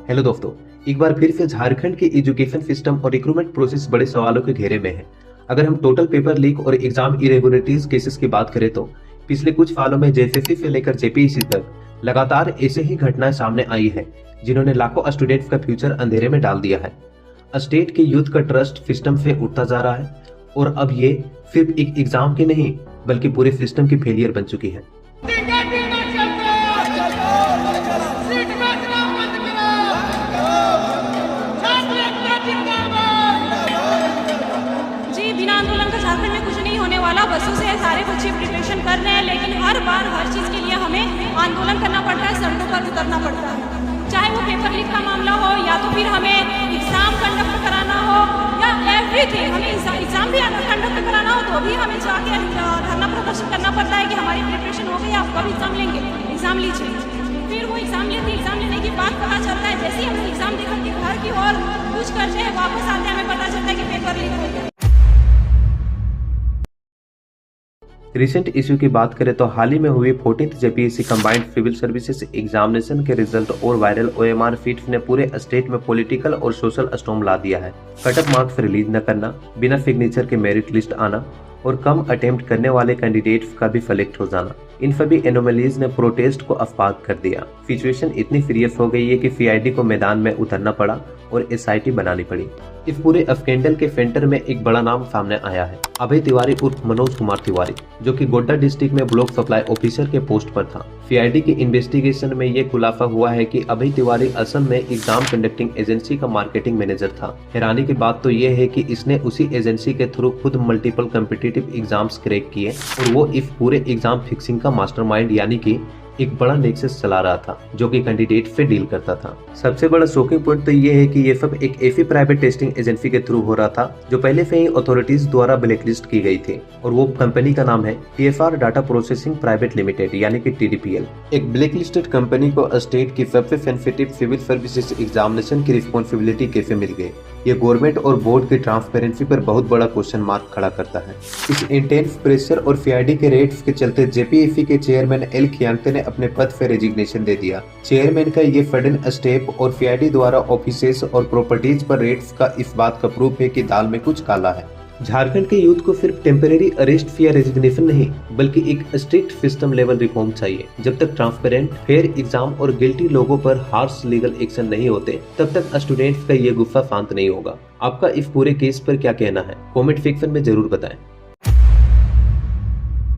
Hello दोस्तों, एक बार फिर से झारखंड के एजुकेशन सिस्टम और रिक्रूटमेंट प्रोसेस बड़े सवालों के घेरे में है। अगर हम टोटल पेपर लीक और एग्जाम इरेगुलरिटीज केसेस की बात करें तो पिछले कुछ सालों में जेएसएससी से लेकर जेपीएससी तक लगातार ऐसे ही घटनाएं सामने आई है, जिन्होंने लाखों स्टूडेंट्स का फ्यूचर अंधेरे में डाल दिया है। स्टेट के यूथ का ट्रस्ट सिस्टम से उठता जा रहा है और अब ये सिर्फ एक एग्जाम की नहीं बल्कि पूरे सिस्टम की फेलियर बन चुकी है। बिना आंदोलन का झारखंड में कुछ नहीं होने वाला। बसों से सारे बच्चे प्रिपरेशन कर रहे हैं, लेकिन हर बार हर चीज़ के लिए हमें आंदोलन करना पड़ता है, सड़कों पर उतरना पड़ता है। चाहे वो पेपर लीक का मामला हो या तो फिर हमें एग्ज़ाम कंडक्ट कराना हो या एवरीथिंग, हमें एग्ज़ाम भी कंडक्ट कराना हो तो भी हमें जाके धरना प्रदर्शन करना पड़ता है कि हमारी प्रिपरेशन हो गई, आप कब एग्ज़ाम लेंगे, एग्ज़ाम लीजिए। फिर वो एग्ज़ाम लेने के बाद पता चलता है, जैसे ही हम एग्ज़ाम देकर के घर की ओर कुछ करते हैं, वापस आते हैं, हमें पता चलता है कि पेपर लीक हो गया। रिसेंट इश्यू की बात करें तो हाल ही में हुई 14th JPSC combined civil services examination के रिजल्ट और वायरल ओएमआर फीड्स ने पूरे स्टेट में पॉलिटिकल और सोशल स्टॉर्म ला दिया है। कट ऑफ मार्क्स रिलीज न करना, बिना सिग्नेचर के मेरिट लिस्ट आना और कम अटेम्प्ट करने वाले कैंडिडेट्स का भी सेलेक्ट हो जाना, इन सभी एनोमलीज ने प्रोटेस्ट को अफवाक कर दिया। सिचुएशन इतनी सीरियस हो गई है कि सीआईडी को मैदान में उतरना पड़ा और एसआईटी बनानी पड़ी। इस पूरे स्कैंडल के सेंटर में एक बड़ा नाम सामने आया है, अभय तिवारी उर्फ मनोज कुमार तिवारी, जो कि गोड्डा डिस्ट्रिक्ट में ब्लॉक सप्लाई ऑफिसर के पोस्ट पर था। सीआईडी के इन्वेस्टिगेशन में ये खुलासा हुआ है कि अभय तिवारी असल में एग्जाम कंडक्टिंग एजेंसी का मार्केटिंग मैनेजर था। हैरानी की बात तो ये है कि इसने उसी एजेंसी के थ्रू खुद मल्टीपल कॉम्पिटिटिव एग्जाम्स क्रैक किए और वो इस पूरे एग्जाम फिक्सिंग का मास्टरमाइंड यानी कि एक बड़ा नेक्सस चला रहा था, जो कि कैंडिडेट से डील करता था। सबसे बड़ा शॉकिंग पॉइंट तो ये है कि ये सब एक ऐसी प्राइवेट टेस्टिंग एजेंसी के थ्रू हो रहा था जो पहले से ही अथॉरिटीज द्वारा ब्लैकलिस्ट की गई थी, और वो कंपनी का नाम है TFR data processing private limited यानी कि टीडीपीएल। एक ब्लैकलिस्टेड कंपनी को स्टेट की सबसे सेंसिटिव सिविल सर्विसेज एग्जामिनेशन की रिस्पॉन्सिबिलिटी कैसे मिल गई, ये गवर्नमेंट और बोर्ड की ट्रांसपेरेंसी पर बहुत बड़ा क्वेश्चन मार्क खड़ा करता है। इस इंटेंस प्रेशर और सीआईडी के रेट्स के चलते जेपीएससी के चेयरमैन एल खियांगते ने अपने पद से रेजिग्नेशन दे दिया। चेयरमैन का ये सडन स्टेप और सीआईडी द्वारा ऑफिसेस और प्रॉपर्टीज पर रेट्स का इस बात का प्रूफ है कि दाल में कुछ काला है। झारखंड के यूथ को सिर्फ टेम्परेरी अरेस्ट या रेजिग्नेशन नहीं बल्कि एक स्ट्रिक्ट सिस्टम लेवल रिफॉर्म चाहिए। जब तक ट्रांसपेरेंट, फेयर एग्जाम और गिल्टी लोगों पर हार्श लीगल एक्शन नहीं होते तब तक स्टूडेंट्स का ये गुस्सा शांत नहीं होगा। आपका इस पूरे केस पर क्या कहना है, कमेंट सेक्शन में जरूर बताएं।